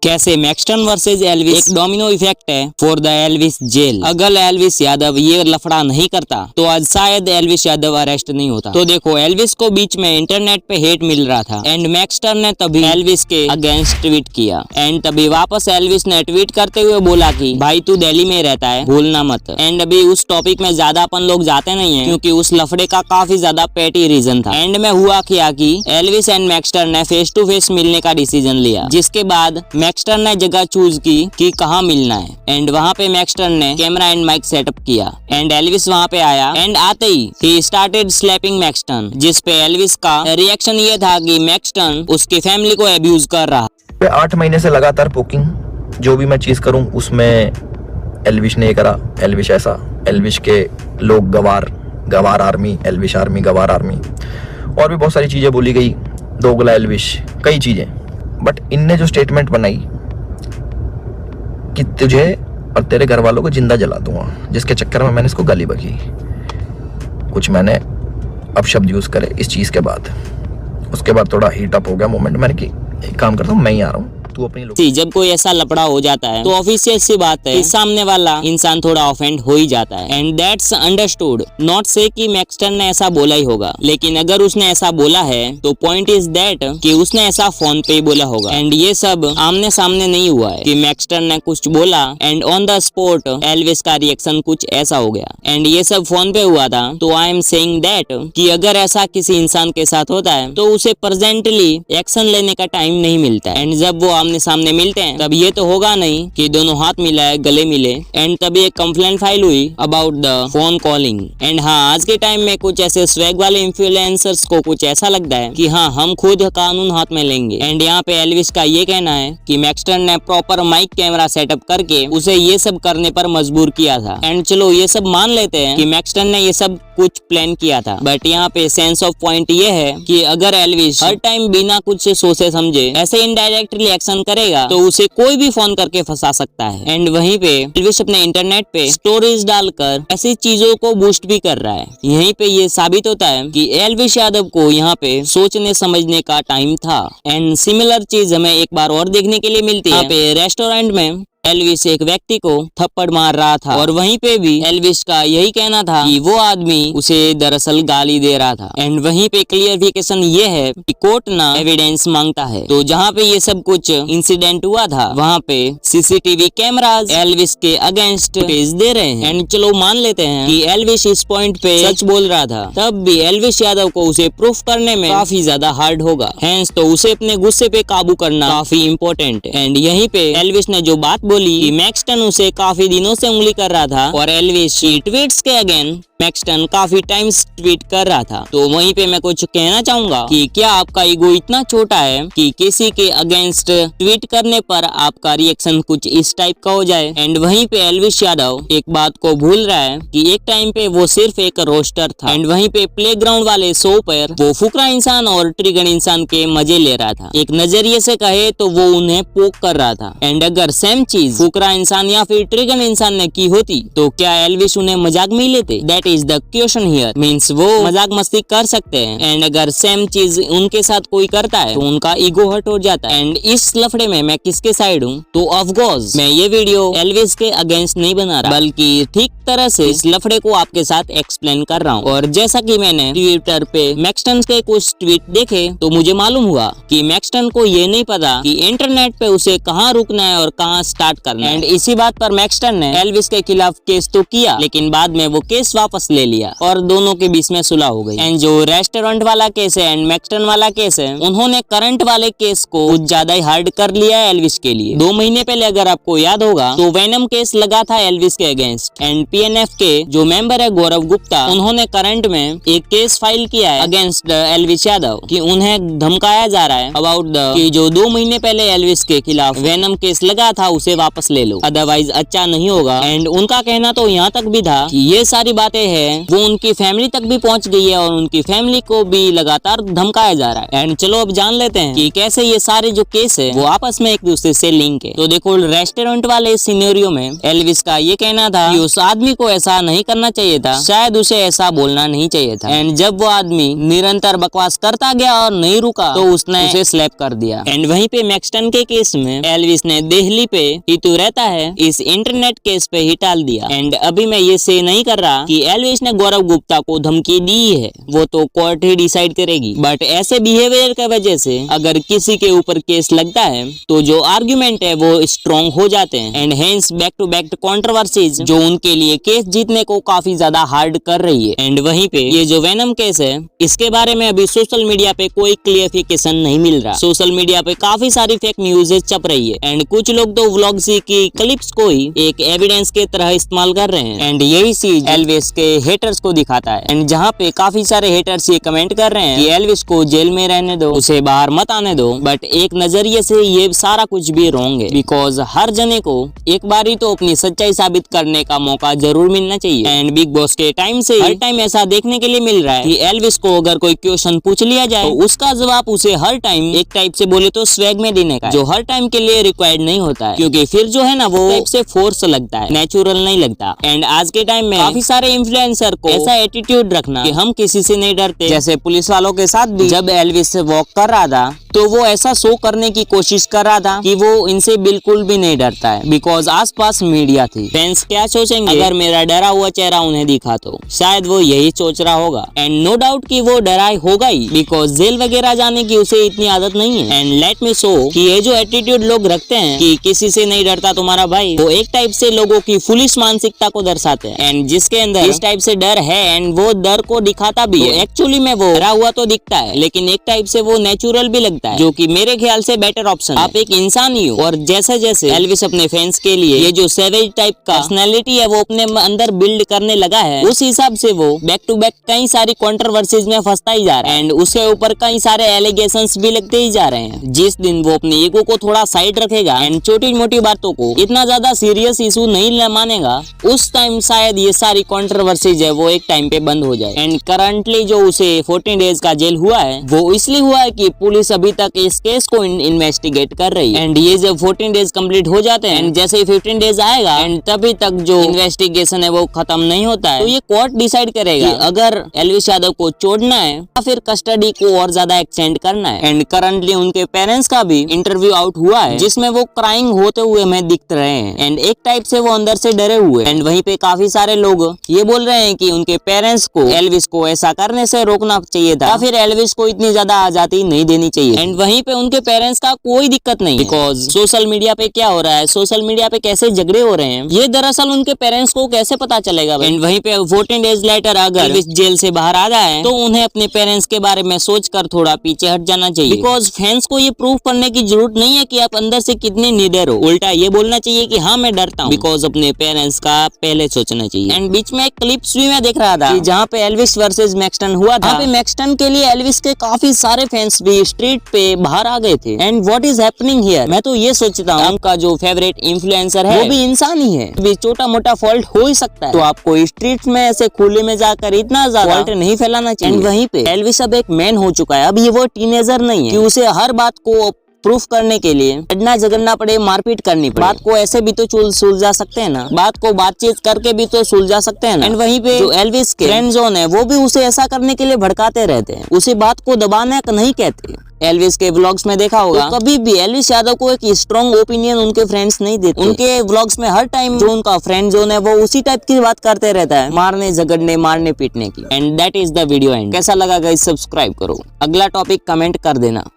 कैसे Maxton versus Elvis एक domino effect है फॉर द एल्विस जेल। अगर एल्विस यादव ये लफड़ा नहीं करता तो आज शायद एल्विस यादव अरेस्ट नहीं होता। तो देखो एल्विस को बीच में इंटरनेट पे हेट मिल रहा था एंड मैक्सटन ने तभी एल्विस के अगेंस्ट ट्वीट किया एंड तभी वापस एल्विस ने ट्वीट करते हुए बोला कि भाई तू दिल्ली में रहता है भूलना मत। एंड अभी उस टॉपिक में ज्यादा अपन लोग जाते नहीं है क्योंकि उस लफड़े का काफी ज्यादा पेटी रीजन था। एंड में हुआ क्या कि एल्विस एंड मैक्सटन ने फेस टू फेस मिलने का डिसीजन लिया, जिसके बाद मैक्सटन ने जगह चूज की कि कहाँ मिलना है एंड वहाँ पे मैक्सटन ने कैमरा एंड माइक सेटअप किया एंड एल्विस वहाँ पे आया एंड आते ही स्टार्टेड स्लैपिंग मैक्सटन, जिस पे एल्विस का रिएक्शन ये था कि मैक्सटन उसकी फैमिली को अब्यूज कर रहा। 8 महीने से लगातार पोकिंग, जो भी मैं चीज करूं उसमें एल्विश ने करा, एल्विश ऐसा, एल्विश के लोग गवार आर्मी, एल्विश आर्मी, गवार आर्मी, और भी बहुत सारी चीजें बोली गई, दोगला एल्विश, कई चीजें। बट इनने जो स्टेटमेंट बनाई कि तुझे और तेरे घर वालों को जिंदा जला दूंगा, जिसके चक्कर में मैंने इसको गाली बकी, कुछ मैंने अपशब्द यूज करे इस चीज के बाद। उसके बाद थोड़ा हीट अप हो गया मोमेंट। मैंने कि एक काम करता हूँ, मैं ही आ रहा हूँ, तू अपनी जब कोई ऐसा लपड़ा हो जाता है तो ऑफिशियल सी बात है कि सामने वाला इंसान थोड़ा ऑफेंड हो ही जाता है एंड दैट्स अंडरस्टूड। नॉट से कि मैक्सटन ने ऐसा बोला ही होगा, लेकिन अगर उसने ऐसा बोला है तो पॉइंट इज दैट कि उसने ऐसा फोन पे ही बोला होगा एंड ये सब आमने सामने नहीं हुआ है कि मैक्सटन ने कुछ बोला and on the spot Elvis का रिएक्शन कुछ ऐसा हो गया एंड ये सब फोन पे हुआ था। तो आई एम सेइंग दैट कि अगर ऐसा किसी इंसान के साथ होता है तो उसे प्रेजेंटली एक्शन लेने का टाइम नहीं मिलता एंड जब वो आमने सामने मिलते हैं तब ये तो होगा नहीं कि दोनों हाथ मिलाए गले मिले एंड तभी एक कंप्लेंट फाइल हुई about the phone calling. And हाँ, आज के टाइम में कुछ ऐसे स्वैग वाले इन्फ्लुएंसर्स को कुछ ऐसा लगता है कि हाँ हम खुद कानून हाथ में लेंगे एंड यहाँ पे एल्विस का ये कहना है कि मैक्सटन ने प्रॉपर माइक कैमरा सेटअप करके उसे ये सब करने पर मजबूर किया था। एंड चलो ये सब मान लेते हैं कि मैक्सटन ने ये सब कुछ प्लान किया था, बट यहाँ पे सेंस ऑफ पॉइंट ये है कि अगर एल्विस हर टाइम बिना कुछ सोचे समझे ऐसे इनडायरेक्टली एक्शन करेगा तो उसे कोई भी फोन करके फंसा सकता है। एंड वहीं पे एल्विस अपने इंटरनेट पे स्टोरीज डालकर ऐसी चीजों को बूस्ट भी कर रहा है। यहीं पे ये साबित होता है कि एल्विस यादव को यहाँ पे सोचने समझने का टाइम था। एंड सिमिलर चीज हमें एक बार और देखने के लिए मिलती है। यहाँ पे रेस्टोरेंट में एल्विस एक व्यक्ति को थप्पड़ मार रहा था और वहीं पे भी एल्विस का यही कहना था कि वो आदमी उसे दरअसल गाली दे रहा था। एंड वहीं पे क्लियरिफिकेशन ये है कि कोर्ट ना एविडेंस मांगता है। तो जहाँ पे ये सब कुछ इंसिडेंट हुआ था वहाँ पे सीसीटीवी कैमरास एल्विस के अगेंस्ट पेज दे रहे हैं। एंड चलो मान लेते हैं कि एल्विस इस पॉइंट पे सच बोल रहा था, तब भी एल्विस यादव को उसे प्रूफ करने में काफी ज्यादा हार्ड होगा। हेंस तो उसे अपने गुस्से पे काबू करना काफी इम्पोर्टेंट है। एंड यहीं पे एल्विस ने जो बात बोली कि मैक्सटन उसे काफी दिनों से उंगली कर रहा था और एल्विस की ट्वीट्स के अगेन मैक्सटन काफी टाइम्स ट्वीट कर रहा था। तो वहीं पे मैं कुछ कहना चाहूंगा कि क्या आपका ईगो इतना छोटा है कि किसी के अगेंस्ट ट्वीट करने पर आपका रिएक्शन कुछ इस टाइप का हो जाए। एंड वहीं पे एल्विस यादव एक बात को भूल रहा है कि एक टाइम पे वो सिर्फ एक रोस्टर था एंड वहीं पे प्लेग्राउंड वाले शो पर वो फुकरा इंसान और ट्रिगर इंसान के मजे ले रहा था। एक नजरिए से कहे तो वो उन्हें पोक कर रहा था। एंड अगर सेम चीज फुकरा इंसान या फिर ट्रिगर इंसान ने की होती तो क्या एल्विस उन्हें मजाक में लेते? That is the question here. Means वो मजाक मस्ती कर सकते हैं एंड अगर सेम चीज उनके साथ कोई करता है तो उनका ईगो हर्ट हो जाता है। एंड इस लफड़े में मैं किसके साइड हूँ? तो ऑफ कोर्स मैं ये वीडियो एल्विस के अगेंस्ट नहीं बना रहा, बल्कि ठीक तरह से इस लफड़े को आपके साथ एक्सप्लेन कर रहा हूँ। और जैसा कि मैंने ट्विटर पे मैक्सटन के कुछ ट्वीट देखे तो मुझे मालूम हुआ कि मैक्सटन को ये नहीं पता कि इंटरनेट पे उसे कहाँ रुकना है और कहाँ स्टार्ट करना है। एंड इसी बात पर मैक्सटन ने एल्विस के खिलाफ केस तो किया, लेकिन बाद में वो केस वापस ले लिया और दोनों के बीच में सुलह हो गई। एंड जो रेस्टोरेंट वाला केस है एंड मैक्सटन वाला केस है, उन्होंने करंट वाले केस को कुछ ज्यादा ही हार्ड कर लिया है एल्विस के लिए। 2 महीने पहले अगर आपको याद होगा तो वेनम केस लगा था एल्विस के अगेंस्ट एंड पीएनएफ के जो मेंबर है गौरव गुप्ता, उन्होंने करंट में एक केस फाइल किया है अगेंस्ट एल्विस यादव कि उन्हें धमकाया जा रहा है अबाउट द कि जो 2 महीने पहले एल्विस के खिलाफ वेनम केस लगा था उसे वापस ले लो, अदरवाइज अच्छा नहीं होगा। एंड उनका कहना तो यहाँ तक भी था कि ये सारी बातें हैं वो उनकी फैमिली तक भी पहुंच गई है और उनकी फैमिली को भी लगातार धमकाया जा रहा है। एंड चलो अब जान लेते हैं कि कैसे ये सारे जो केस है वो आपस में एक दूसरे से लिंक है। तो देखो रेस्टोरेंट वाले सिनेरियो में एल्विस का ये कहना था कि उस आदमी आदमी को ऐसा नहीं करना चाहिए था, शायद उसे ऐसा बोलना नहीं चाहिए था। एंड जब वो आदमी निरंतर बकवास करता गया और नहीं रुका तो उसने उसे स्लैप कर दिया। एंड वहीं पे मैक्सटन के केस में एल्विस ने दिल्ली पे ही तो रहता है इस इंटरनेट केस पे ही टाल दिया। एंड अभी मैं ये से नहीं कर रहा कि एल्विस ने गौरव गुप्ता को धमकी दी है, वो तो कोर्ट ही डिसाइड करेगी। बट ऐसे बिहेवियर की वजह से अगर किसी के ऊपर केस लगता है तो जो आर्ग्यूमेंट है वो स्ट्रॉन्ग हो जाते हैं and hence back to back controversies जो उनके लिए केस जीतने को काफी ज्यादा हार्ड कर रही है। एंड वहीं पे ये जो वेनम केस है इसके बारे में अभी सोशल मीडिया पे कोई क्लियरिफिकेशन नहीं मिल रहा। सोशल मीडिया पे काफी सारी फेक न्यूज़ छप रही है एंड कुछ लोग तो व्लॉग्स की क्लिप्स को ही एक एविडेंस के तरह इस्तेमाल कर रहे हैं। एंड यही चीज एल्विस के हेटर्स को दिखाता है। एंड जहाँ पे काफी सारे हेटर्स ये कमेंट कर रहे हैं कि एल्विस को जेल में रहने दो, उसे बाहर मत आने दो। बट एक नजरिए से ये सारा कुछ भी रॉन्ग है, बिकॉज हर जने को एक बारी तो अपनी सच्चाई साबित करने का मौका जरूर मिलना चाहिए। एंड बिग बॉस के टाइम से हर टाइम ऐसा देखने के लिए मिल रहा है कि एल्विस को अगर कोई क्वेश्चन पूछ लिया जाए तो उसका जवाब उसे हर टाइम एक टाइप से बोले तो स्वैग में देने का, जो हर टाइम के लिए रिक्वायर्ड नहीं होता है, क्योंकि फिर जो है ना वो टाइप से फोर्स लगता है, नेचुरल नहीं लगता। एंड आज के टाइम में काफी सारे इन्फ्लुएंसर को ऐसा एटीट्यूड रखना कि हम किसी से नहीं डरते, जैसे पुलिस वालों के साथ भी जब एल्विस से वॉक कर रहा था तो वो ऐसा शो करने की कोशिश कर रहा था कि वो इनसे बिल्कुल भी नहीं डरता है, बिकॉज आसपास मीडिया थी। फैंस क्या सोचेंगे अगर मेरा डरा हुआ चेहरा उन्हें दिखा तो शायद वो यही सोच रहा होगा। एंड नो डाउट कि वो डरा होगा ही, बिकॉज जेल वगैरह जाने की उसे इतनी आदत नहीं है। एंड लेट मी शो कि ये जो एटीट्यूड लोग रखते हैं कि किसी से नहीं डरता तुम्हारा भाई, वो एक टाइप से लोगों की फुलिश मानसिकता को दर्शाते हैं। एंड जिसके अंदर इस टाइप से डर है एंड वो डर को दिखाता भी है, एक्चुअली में वो डरा हुआ तो दिखता है लेकिन एक टाइप से वो नेचुरल भी लगता है, जो कि मेरे ख्याल से बेटर ऑप्शन। आप एक इंसान ही हो और जैसे जैसे एल्विस अपने फैंस के लिए ये जो सेवेज टाइप का पर्सनैलिटी है वो अपने अंदर बिल्ड करने लगा है, उस हिसाब से वो बैक टू बैक कई सारी कंट्रोवर्सीज में फंसता ही जा रहा है एंड उसके ऊपर कई सारे एलिगेशंस भी लगते ही जा रहे हैं। जिस दिन वो अपने ईगो को थोड़ा साइड रखेगा एंड छोटी मोटी बातों को इतना ज्यादा सीरियस इशू नहीं मानेगा, उस टाइम शायद ये सारी कंट्रोवर्सीज है वो एक टाइम पे बंद हो जाए। एंड करंटली जो उसे 14 डेज का जेल हुआ है वो इसलिए हुआ है कि पुलिस अभी तक इस केस को इन्वेस्टिगेट कर रही है। एंड ये जब 14 डेज कंप्लीट हो जाते हैं एंड जैसे ही 15 डेज आएगा एंड तभी तक जो इन्वेस्टिगेशन है वो खत्म नहीं होता है, तो ये कोर्ट डिसाइड करेगा कि अगर एल्विस यादव को छोड़ना है या फिर कस्टडी को और ज्यादा एक्सटेंड करना है। एंड करंटली उनके पेरेंट्स का भी इंटरव्यू आउट हुआ है जिसमें वो क्राइंग होते हुए हमें दिख रहे हैं एंड एक टाइप से वो अंदर से डरे हुए। एंड वहीं पे काफी सारे लोग ये बोल रहे हैं कि उनके पेरेंट्स को एल्विस को ऐसा करने से रोकना चाहिए था या फिर एल्विस को इतनी ज्यादा आजादी नहीं देनी चाहिए। एंड वहीं पे उनके पेरेंट्स का कोई दिक्कत नहीं, बिकॉज सोशल मीडिया पे क्या हो रहा है, सोशल मीडिया पे कैसे झगड़े हो रहे हैं, ये दरअसल उनके पेरेंट्स को कैसे पता चलेगा। एंड वहीं पे 14 डेज लेटर अगर एल्विस जेल से बाहर आ जाए तो उन्हें अपने पेरेंट्स के बारे में सोचकर थोड़ा पीछे हट जाना चाहिए, बिकॉज फैंस को ये प्रूव करने की जरूरत नहीं है कि आप अंदर से कितने निडर हो। उल्टा ये बोलना चाहिए कि हाँ मैं डरता हूँ, बिकॉज अपने पेरेंट्स का पहले सोचना चाहिए। एंड बीच में एक क्लिप्स भी मैं देख रहा था जहाँ पे एल्विस वर्सेस मैक्सटन हुआ था, पे मैक्सटन के लिए एल्विस के काफी सारे फैंस भी स्ट्रीट पे बाहर आ गए थे। And what is happening here, मैं तो ये सोचता हूँ आपका जो फेवरेट इन्फ्लुएंसर है वो भी इंसान ही है, भी छोटा मोटा फॉल्ट हो ही सकता है, तो आपको स्ट्रीट में ऐसे खुले में जाकर इतना ज्यादा फॉल्ट नहीं फैलाना चाहिए। एंड वहीं पे एल्विस अब एक मैन हो चुका है, अब ये वो टीनेजर नहीं है कि उसे हर बात को प्रूफ करने के लिए लड़ना झगड़ना पड़े, मारपीट करनी पड़े। बात को ऐसे भी तो सुलझा सकते हैं ना, बात को बातचीत करके भी तो सुलझा सकते हैं ना। एंड वहीं पे जो एल्विस के फ्रेंड जोन है वो भी उसे ऐसा करने के लिए भड़काते रहते हैं, उसे बात को दबाना नहीं कहते। एल्विस के व्लॉग्स में देखा होगा तो कभी भी एल्विस यादव को एक स्ट्रॉन्ग ओपिनियन उनके फ्रेंड्स नहीं देते। उनके व्लॉग्स में हर टाइम जो उनका फ्रेंड जोन है वो उसी टाइप की बात करते रहता है, मारने झगड़ने मारने पीटने की। And that is the video and. कैसा लगा गाइस, सब्सक्राइब करो। अगला टॉपिक कमेंट कर देना।